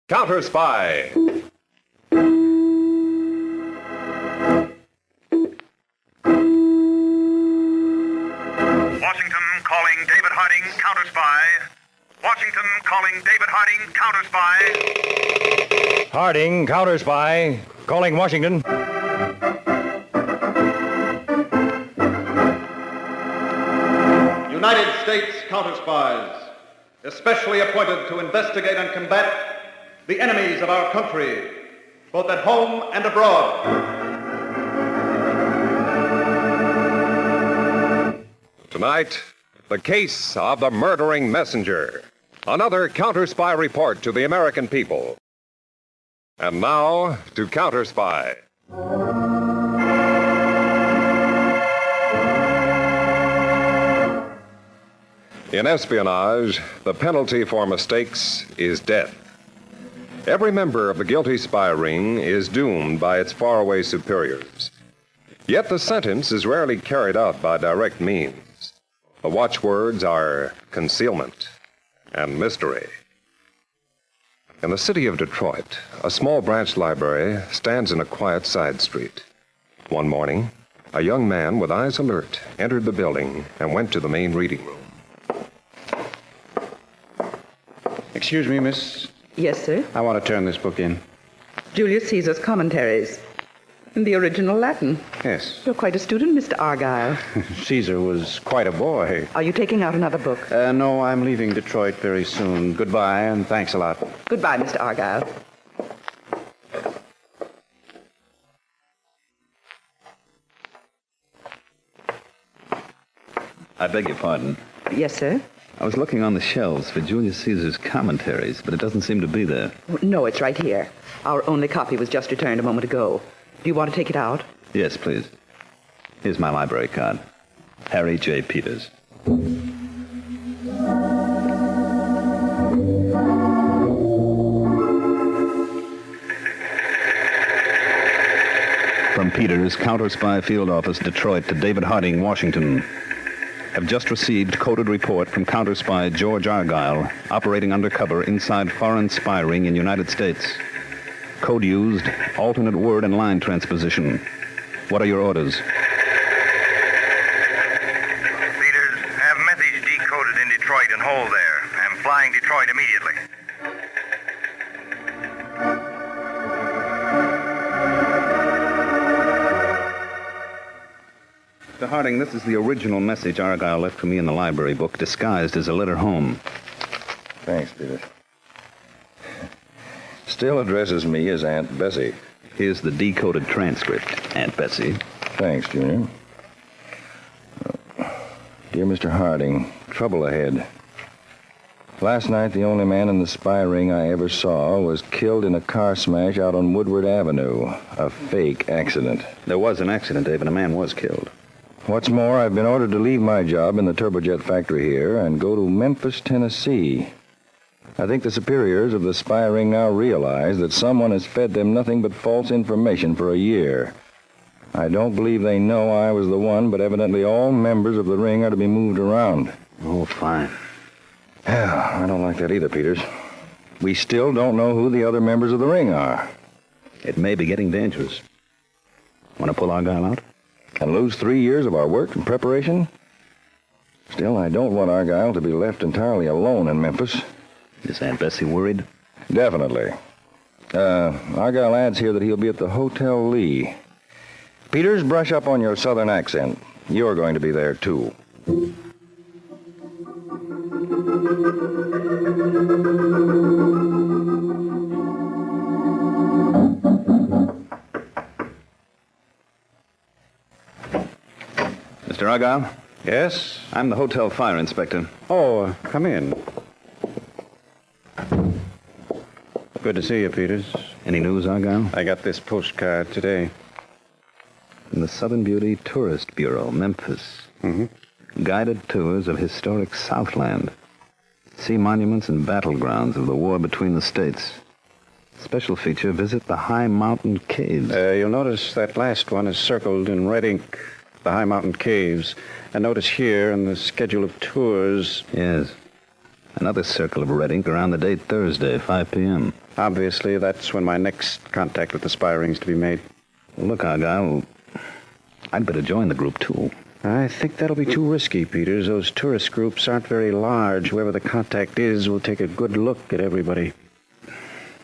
Counterspy. Washington calling David Harding, Counterspy. Washington calling David Harding, Counterspy. Harding, Counterspy. Calling Washington. United States counterspies, especially appointed to investigate and combat the enemies of our country, both at home and abroad. Tonight, the case of the murdering messenger. Another Counterspy report to the American people. And now, to Counterspy. In espionage, the penalty for mistakes is death. Every member of the guilty spy ring is doomed by its faraway superiors. Yet the sentence is rarely carried out by direct means. The watchwords are concealment and mystery. In the city of Detroit, a small branch library stands in a quiet side street. One morning, a young man with eyes alert entered the building and went to the main reading room. Excuse me, miss. Yes, sir. I want to turn this book in. Julius Caesar's Commentaries. In the original Latin. Yes. You're quite a student, Mr. Argyle. Caesar was quite a boy. Are you taking out another book? No, I'm leaving Detroit very soon. Goodbye, and thanks a lot. Goodbye, Mr. Argyle. I beg your pardon. Yes, sir. I was looking on the shelves for Julius Caesar's Commentaries, but it doesn't seem to be there. No, it's right here. Our only copy was just returned a moment ago. Do you want to take it out? Yes, please. Here's my library card. Harry J. Peters. From Peters, Counterspy Field Office, Detroit, to David Harding, Washington. Have just received coded report from Counterspy George Argyle, operating undercover inside foreign spy ring in United States. Code used, alternate word and line transposition. What are your orders? Peters, have message decoded in Detroit and hold there. I'm flying Detroit immediately. Mr. Harding, this is the original message Argyle left for me in the library book, disguised as a letter home. Thanks, Peter. Still addresses me as Aunt Bessie. Here's the decoded transcript, Aunt Bessie. Thanks, Junior. Dear Mr. Harding, trouble ahead. Last night, the only man in the spy ring I ever saw was killed in a car smash out on Woodward Avenue. A fake accident. There was an accident, Dave, and a man was killed. What's more, I've been ordered to leave my job in the turbojet factory here and go to Memphis, Tennessee. I think the superiors of the spy ring now realize that someone has fed them nothing but false information for a year. I don't believe they know I was the one, but evidently all members of the ring are to be moved around. Oh, fine. Yeah, I don't like that either, Peters. We still don't know who the other members of the ring are. It may be getting dangerous. Want to pull Argyle out? And lose 3 years of our work and preparation? Still, I don't want Argyle to be left entirely alone in Memphis. Is Aunt Bessie worried? Definitely. Argyle adds here that he'll be at the Hotel Lee. Peters, brush up on your southern accent. You're going to be there, too. Mr. Argyle? Yes? I'm the hotel fire inspector. Oh, come in. Good to see you, Peters. Any news, Argyle? I got this postcard today. From the Southern Beauty Tourist Bureau, Memphis. Mm-hmm. Guided tours of historic Southland. See monuments and battlegrounds of the war between the states. Special feature, visit the High Mountain Caves. You'll notice that last one is circled in red ink, the High Mountain Caves. And notice here in the schedule of tours... Yes. Another circle of red ink around the date Thursday, 5 p.m. Obviously, that's when my next contact with the spy ring's to be made. Well, look, Argyle, I'd better join the group, too. I think that'll be too risky, Peters. Those tourist groups aren't very large. Whoever the contact is will take a good look at everybody.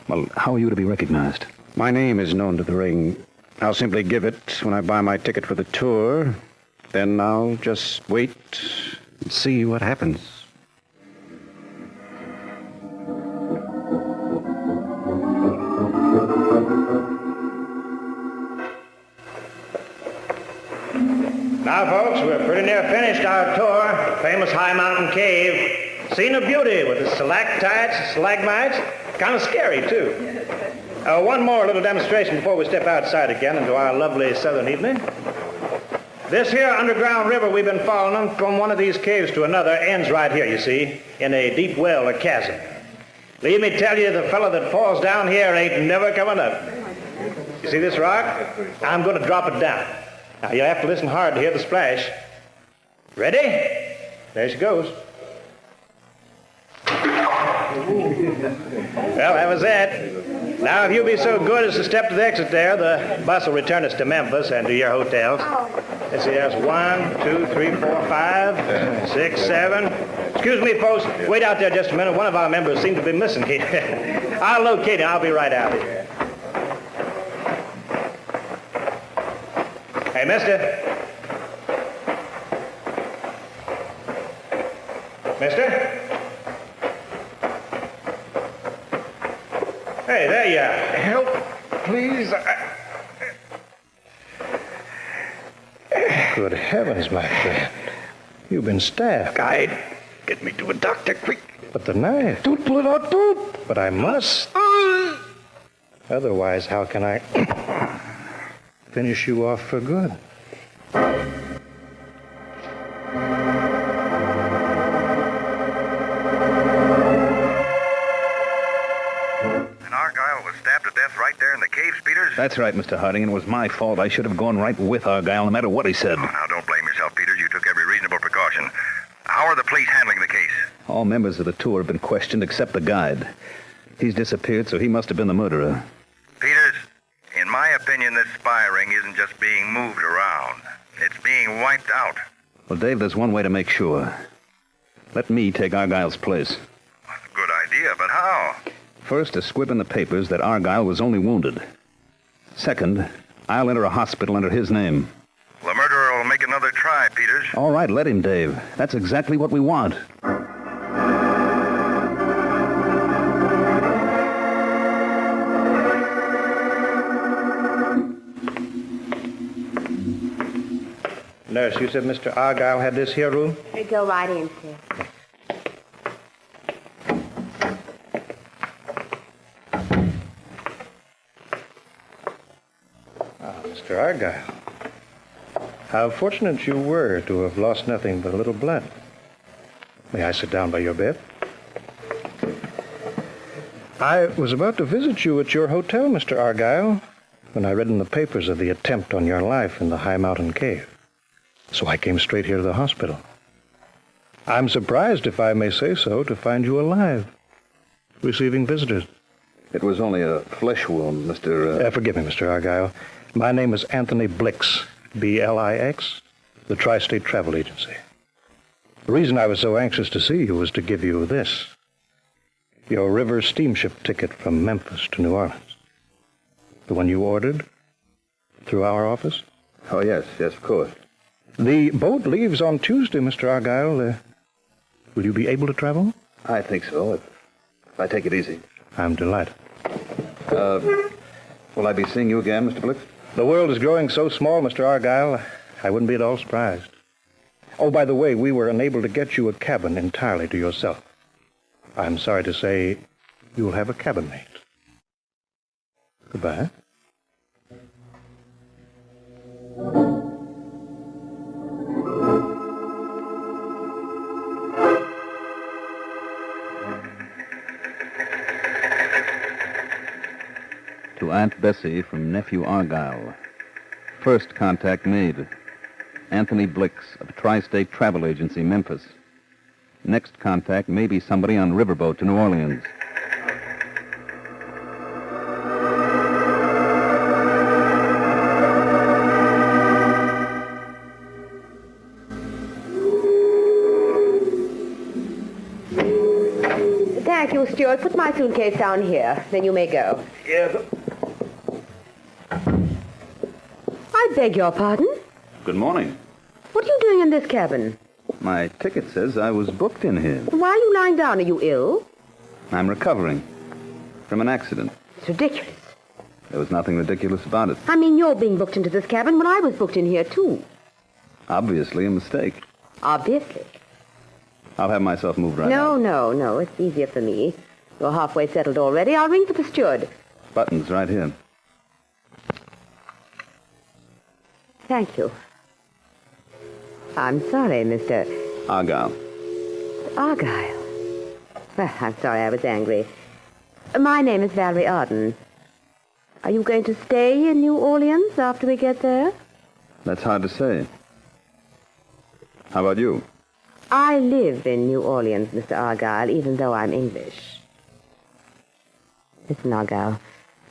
Well, how are you to be recognized? My name is known to the ring. I'll simply give it when I buy my ticket for the tour. Then I'll just wait and see what happens. Now, folks, we're pretty near finished our tour. Famous high mountain cave. Scene of beauty with the stalactites, stalagmites. Kind of scary, too. One more little demonstration before we step outside again into our lovely southern evening. This here underground river we've been following from one of these caves to another ends right here, you see, in a deep well or chasm. Leave me tell you, the fellow that falls down here ain't never coming up. You see this rock? I'm going to drop it down. Now, you'll have to listen hard to hear the splash. Ready? There she goes. Well, that was it. Now, if you'll be so good as to step to the exit there, the bus will return us to Memphis and to your hotels. Let's see, there's 1, 2, 3, 4, 5, 6, 7. Excuse me, folks. Wait out there just a minute. One of our members seems to be missing. I'll locate him. I'll be right out here. Hey, mister. Mister? Hey, there you are. Help, please. Good heavens, my friend. You've been stabbed. Guide, get me to a doctor, quick. But the knife. Don't pull it out, don't. But I must. Otherwise, how can I finish you off for good? Right there in the caves, Peters? That's right, Mr. Harding. It was my fault. I should have gone right with Argyle, no matter what he said. Oh, now, don't blame yourself, Peters. You took every reasonable precaution. How are the police handling the case? All members of the tour have been questioned except the guide. He's disappeared, so he must have been the murderer. Peters, in my opinion, this spy ring isn't just being moved around. It's being wiped out. Well, Dave, there's one way to make sure. Let me take Argyle's place. That's a good idea, but how? First, a squib in the papers that Argyle was only wounded. Second, I'll enter a hospital under his name. The murderer will make another try, Peters. All right, let him, Dave. That's exactly what we want. Nurse, you said Mr. Argyle had this here room? Go right in, sir. Mr. Argyle, how fortunate you were to have lost nothing but a little blood. May I sit down by your bed? I was about to visit you at your hotel, Mr. Argyle, when I read in the papers of the attempt on your life in the high mountain cave. So I came straight here to the hospital. I'm surprised, if I may say so, to find you alive, receiving visitors. It was only a flesh wound, Mr. Forgive me, Mr. Argyle. My name is Anthony Blix, B-L-I-X, the Tri-State Travel Agency. The reason I was so anxious to see you was to give you this. Your river steamship ticket from Memphis to New Orleans. The one you ordered through our office? Oh, yes, of course. The boat leaves on Tuesday, Mr. Argyle. Will you be able to travel? I think so, if I take it easy. I'm delighted. Will I be seeing you again, Mr. Blix? The world is growing so small, Mr. Argyle, I wouldn't be at all surprised. Oh, by the way, we were unable to get you a cabin entirely to yourself. I'm sorry to say you'll have a cabin mate. Goodbye. To Aunt Bessie from Nephew Argyle. First contact made. Anthony Blix of Tri-State Travel Agency, Memphis. Next contact may be somebody on riverboat to New Orleans. Thank you, Stuart. Put my suitcase down here. Then you may go. Yes. I beg your pardon? Good morning. What are you doing in this cabin? My ticket says I was booked in here. Why are you lying down? Are you ill? I'm recovering from an accident. It's ridiculous. There was nothing ridiculous about it. I mean, you're being booked into this cabin when I was booked in here, too. Obviously a mistake. Obviously. I'll have myself moved right No, out. no. It's easier for me. You're halfway settled already. I'll ring for the steward. Buttons right here. Thank you. I'm sorry, Mr. Argyle. Argyle. Well, I'm sorry I was angry. My name is Valerie Arden. Are you going to stay in New Orleans after we get there? That's hard to say. How about you? I live in New Orleans, Mr. Argyle, even though I'm English. Listen, Argyle,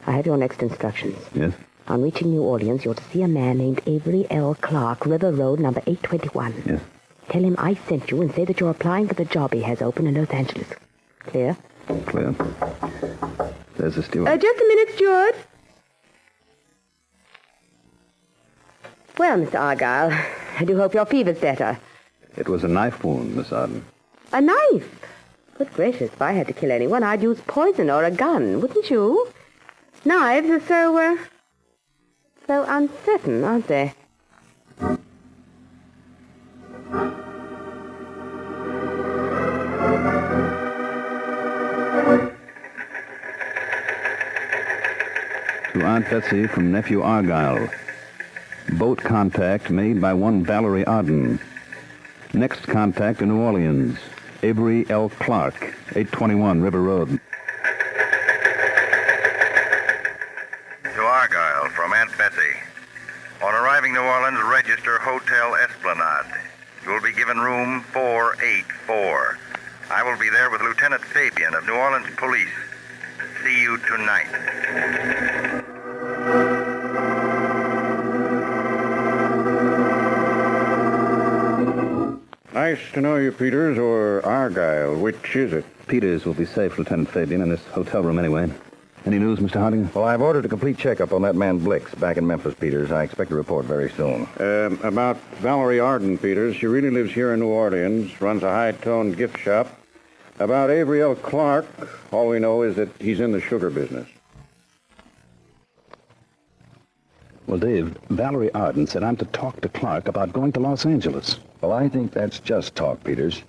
I have your next instructions. Yes? On reaching New Orleans, you're to see a man named Avery L. Clark, River Road, number 821. Yes. Tell him I sent you and say that you're applying for the job he has open in Los Angeles. Clear? Clear. There's the steward. Just a minute, steward. Well, Mr. Argyle, I do hope your fever's better. It was a knife wound, Miss Arden. A knife? Good gracious, if I had to kill anyone, I'd use poison or a gun, wouldn't you? Knives are so uncertain, aren't they? To Aunt Betsy from Nephew Argyle. Boat contact made by one Valerie Arden. Next contact in New Orleans. Avery L. Clark, 821 River Road. To Argyle from Aunt Betsy. On arriving New Orleans, register Hotel Esplanade. You will be given room 484. I will be there with Lieutenant Fabian of New Orleans Police. See you tonight. Nice to know you, Peters, or Argyle. Which is it? Peters will be safe, Lieutenant Fabian, in this hotel room anyway. Any news, Mr. Harding? Well, I've ordered a complete checkup on that man Blix back in Memphis, Peters. I expect a report very soon. About Valerie Arden, Peters. She really lives here in New Orleans, runs a high-toned gift shop. About Avery L. Clark, all we know is that he's in the sugar business. Well, Dave, Valerie Arden said I'm to talk to Clark about going to Los Angeles. Well, I think that's just talk, Peters.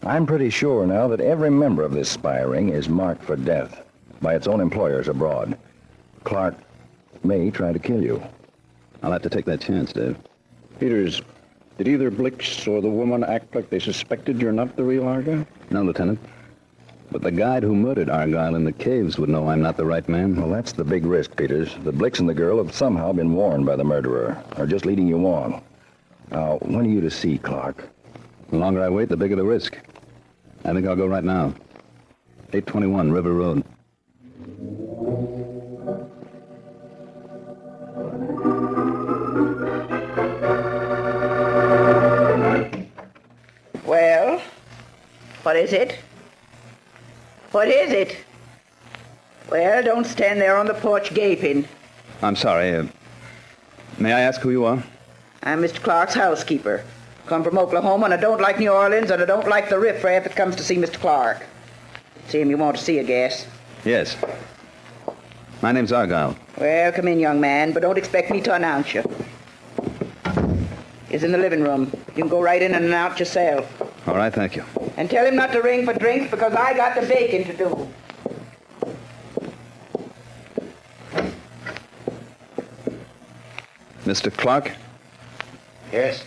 I'm pretty sure now that every member of this spy ring is marked for death by its own employers abroad. Clark may try to kill you. I'll have to take that chance, Dave. Peters, did either Blix or the woman act like they suspected you're not the real Argyle? No, Lieutenant. But the guide who murdered Argyle in the caves would know I'm not the right man. Well, that's the big risk, Peters. The Blix and the girl have somehow been warned by the murderer, or just leading you on. Now, when are you to see Clark? The longer I wait, the bigger the risk. I think I'll go right now. 821 River Road. Well, what is it? What is it? Well, don't stand there on the porch gaping. I'm sorry. May I ask who you are? I'm Mr. Clark's housekeeper. Come from Oklahoma, and I don't like New Orleans, and I don't like the riffraff that comes to see Mr. Clark. See him you want to see, I guess. Yes. My name's Argyle. Well, come in, young man, but don't expect me to announce you. He's in the living room. You can go right in and announce yourself. All right, thank you. And tell him not to ring for drinks because I got the baking to do. Mr. Clark? Yes?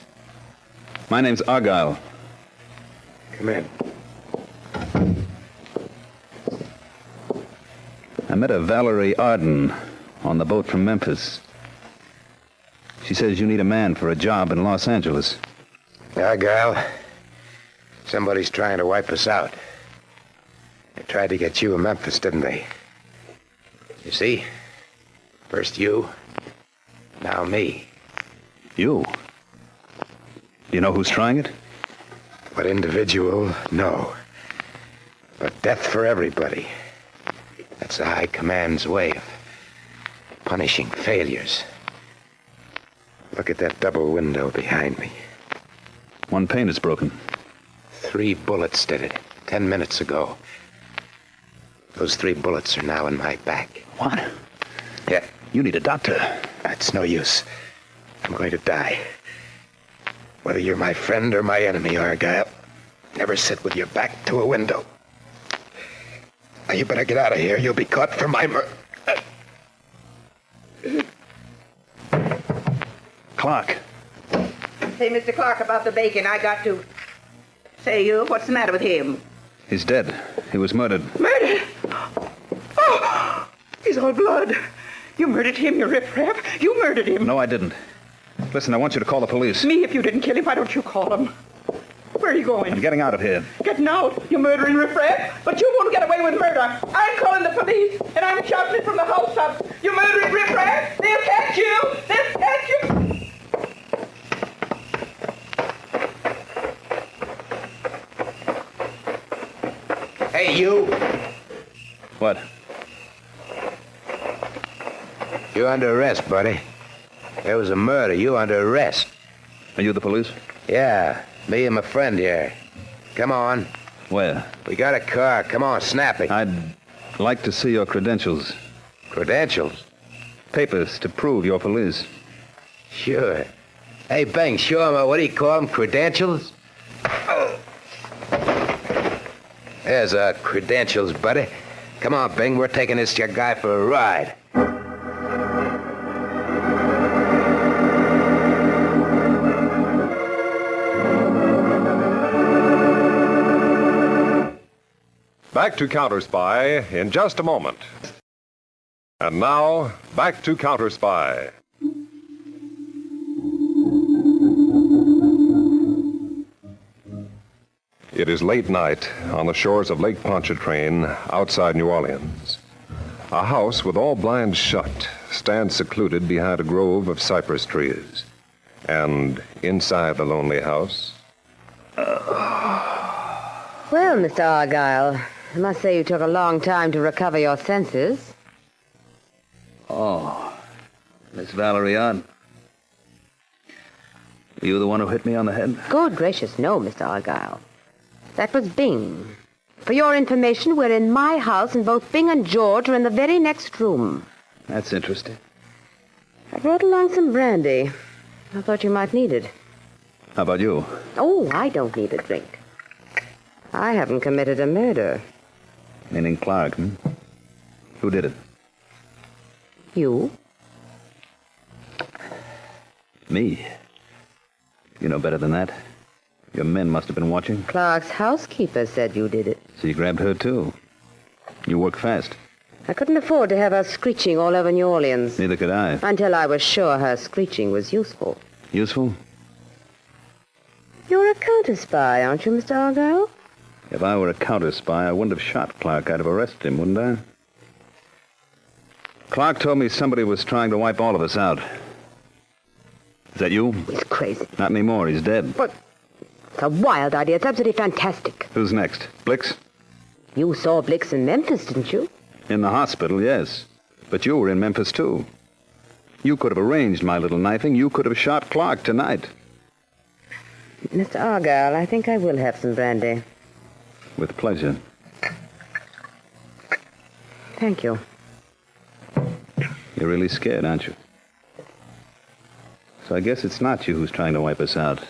My name's Argyle. Come in. I met a Valerie Arden on the boat from Memphis. She says you need a man for a job in Los Angeles. Argyle, Somebody's trying to wipe us out. They tried to get you in Memphis, didn't they? You see? First you, now me. You? You know who's trying it? What individual? No. But death for everybody. That's the High Command's way of punishing failures. Look at that double window behind me. One pane is broken. 3 bullets did it, 10 minutes ago. Those 3 bullets are now in my back. What? Yeah. You need a doctor. It's no use. I'm going to die. Whether you're my friend or my enemy, Argyle, never sit with your back to a window. Now you better get out of here. You'll be caught for my murder. Clark. Say, Mr. Clark, about the bacon, I got to... Say, what's the matter with him? He's dead. He was murdered. Murdered? Oh, he's all blood. You murdered him, you riffraff. You murdered him. No, I didn't. Listen, I want you to call the police. Me, if you didn't kill him, why don't you call them? Where are you going? I'm getting out of here. Getting out? You murdering riffraff? But you won't get away with murder. I'm calling the police, and I'm shouting it from the housetops. You murdering riffraff? They'll catch you. They'll catch you. Hey, you. What? You're under arrest, buddy. There was a murder. You under arrest. Are you the police? Yeah, me and my friend here. Come on. Where? We got a car. Come on, snappy. I'd like to see your credentials. Credentials? Papers to prove you're police. Sure. Hey, Bing, show him, what do you call them, credentials? Oh. There's our credentials, buddy. Come on, Bing, we're taking this guy for a ride. Back to Counterspy in just a moment. And now, back to Counterspy. It is late night on the shores of Lake Pontchartrain outside New Orleans. A house with all blinds shut stands secluded behind a grove of cypress trees. And inside the lonely house... Well, Mr. Argyle, I must say you took a long time to recover your senses. Oh, Miss Valerie Arden. Were you the one who hit me on the head? Good gracious, no, Mr. Argyle. That was Bing. For your information, we're in my house, and both Bing and George are in the very next room. That's interesting. I brought along some brandy. I thought you might need it. How about you? Oh, I don't need a drink. I haven't committed a murder. Meaning Clark, Who did it? You? Me? You know better than that. Your men must have been watching. Clark's housekeeper said you did it. So you grabbed her, too. You work fast. I couldn't afford to have her screeching all over New Orleans. Neither could I. Until I was sure her screeching was useful. Useful? You're a counterspy, aren't you, Mr. Argyle? If I were a counterspy, I wouldn't have shot Clark. I'd have arrested him, wouldn't I? Clark told me somebody was trying to wipe all of us out. Is that you? He's crazy. Not anymore. He's dead. But it's a wild idea. It's absolutely fantastic. Who's next? Blix? You saw Blix in Memphis, didn't you? In the hospital, yes. But you were in Memphis, too. You could have arranged my little knifing. You could have shot Clark tonight. Mr. Argyle, I think I will have some brandy. With pleasure. Thank you. You're really scared, aren't you? So I guess it's not you who's trying to wipe us out.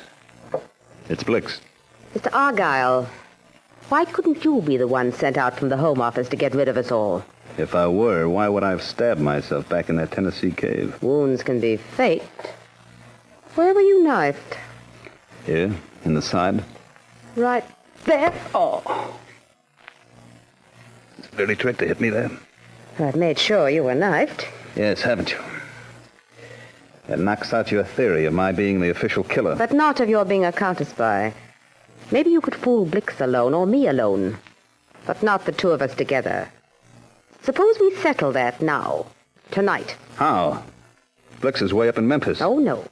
It's Blix. Mr. Argyle, why couldn't you be the one sent out from the Home Office to get rid of us all? If I were, why would I have stabbed myself back in that Tennessee cave? Wounds can be faked. Where were you knifed? Here, in the side. Right there? Oh. It's a dirty trick to hit me there. I've made sure you were knifed. Yes, haven't you? That knocks out your theory of my being the official killer. But not of your being a counterspy. Maybe you could fool Blix alone or me alone, but not the two of us together. Suppose we settle that now, tonight. How? Blix is way up in Memphis. Oh, no.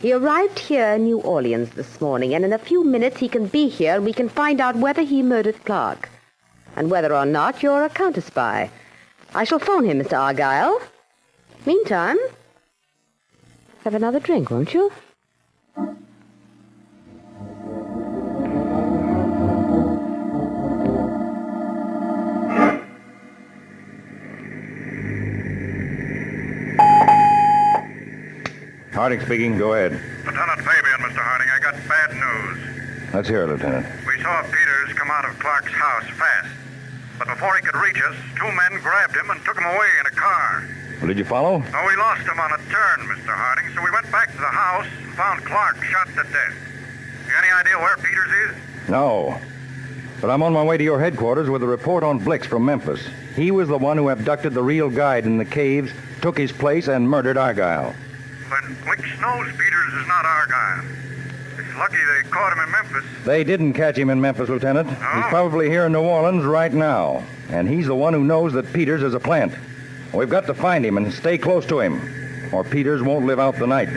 He arrived here in New Orleans this morning, and in a few minutes he can be here, and we can find out whether he murdered Clark, and whether or not you're a counterspy. I shall phone him, Mr. Argyle. Meantime, have another drink, won't you? Harding speaking. Go ahead. Lieutenant Fabian, Mr. Harding, I got bad news. Let's hear it, Lieutenant. We saw Peters come out of Clark's house fast. But before he could reach us, two men grabbed him and took him away in a car. Well, did you follow? No, we lost him on a turn, Mr. Harding, so we went back to the house and found Clark shot to death. You any idea where Peters is? No. But I'm on my way to your headquarters with a report on Blix from Memphis. He was the one who abducted the real guide in the caves, took his place, and murdered Argyle. But Blix knows Peters is not Argyle. It's lucky they caught him in Memphis. They didn't catch him in Memphis, Lieutenant. No? He's probably here in New Orleans right now. And he's the one who knows that Peters is a plant. We've got to find him and stay close to him, or Peters won't live out the night.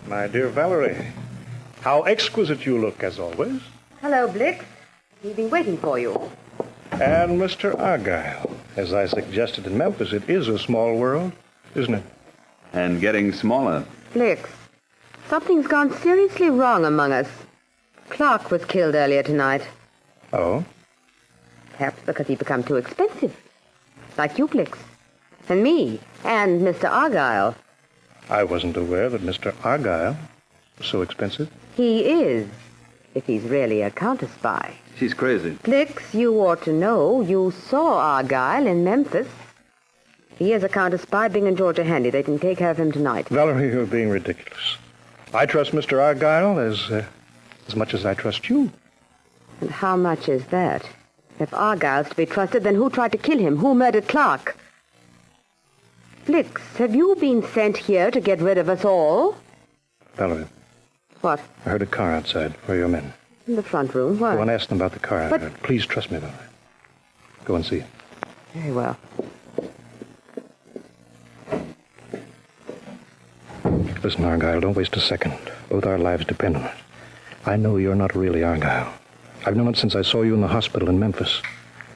My dear Valerie, how exquisite you look, as always. Hello, Blix. We've been waiting for you. And Mr. Argyle. As I suggested in Memphis, it is a small world, isn't it? And getting smaller. Blix, something's gone seriously wrong among us. Clark was killed earlier tonight. Oh? Perhaps because he become too expensive. Like you, Blix. And me. And Mr. Argyle. I wasn't aware that Mr. Argyle was so expensive. He is, if he's really a counterspy. She's crazy. Blix, you ought to know. You saw Argyle in Memphis. He is a counterspy. Bing and George are handy. They can take care of him tonight. Valerie, you're being ridiculous. I trust Mr. Argyle as much as I trust you. And how much is that? If Argyle's to be trusted, then who tried to kill him? Who murdered Clark? Blix, have you been sent here to get rid of us all? Valerie, What? I heard a car outside. Where are your men? In the front room. What? Go and ask them about the car I But- heard. Please trust me, Valerie. Go and see. Very well. Listen, Argyle, don't waste a second. Both our lives depend on it. I know you're not really Argyle. I've known it since I saw you in the hospital in Memphis.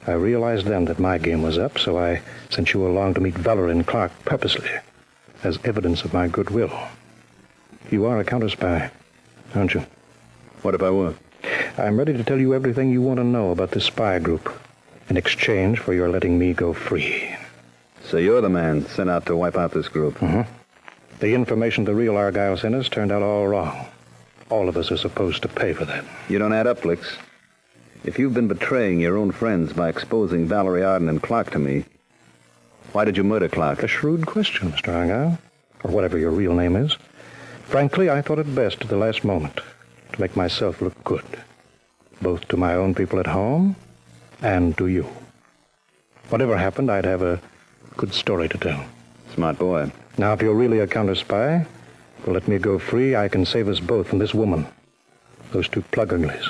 I realized then that my game was up, so I sent you along to meet Valerie and Clark purposely, as evidence of my goodwill. You are a counterspy, aren't you? What if I were? I'm ready to tell you everything you want to know about this spy group, in exchange for your letting me go free. So you're the man sent out to wipe out this group. Mm-hmm. The information the real Argyle sent us turned out all wrong. All of us are supposed to pay for that. You don't add up, Blix. If you've been betraying your own friends by exposing Valerie Arden and Clark to me, why did you murder Clark? A shrewd question, Mr. Argyle, or whatever your real name is. Frankly, I thought it best at the last moment to make myself look good, both to my own people at home and to you. Whatever happened, I'd have a good story to tell. Smart boy. Now, if you're really a counterspy, well, let me go free. I can save us both from this woman, those two plug uglies.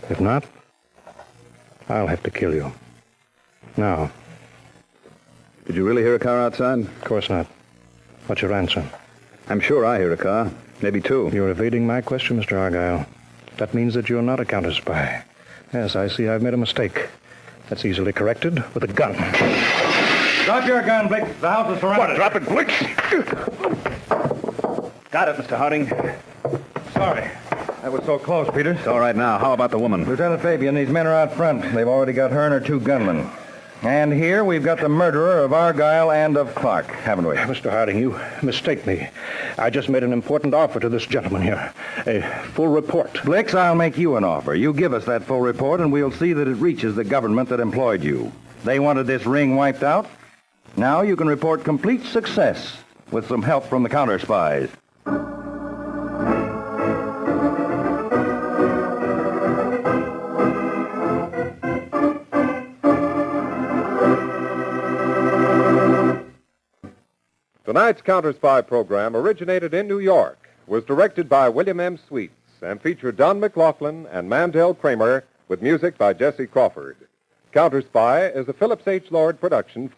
If not, I'll have to kill you. Now. Did you really hear a car outside? Of course not. What's your answer? I'm sure I hear a car. Maybe two. You're evading my question, Mr. Argyle. That means that you're not a counterspy. Yes, I see I've made a mistake. That's easily corrected with a gun. Drop your gun, Blix. The house is surrounded. What? Drop it, Blix! Got it, Mr. Harding. Sorry. That was so close, Peters. It's all right now. How about the woman? Lieutenant Fabian, these men are out front. They've already got her and her two gunmen. And here we've got the murderer of Argyle and of Clark, haven't we? Mr. Harding, you mistake me. I just made an important offer to this gentleman here. A full report. Blix, I'll make you an offer. You give us that full report, and we'll see that it reaches the government that employed you. They wanted this ring wiped out. Now you can report complete success with some help from the counterspies. Tonight's Counterspy program originated in New York, was directed by William M. Sweets, and featured Don McLaughlin and Mandel Kramer with music by Jesse Crawford. Counterspy is a Phillips H. Lord production.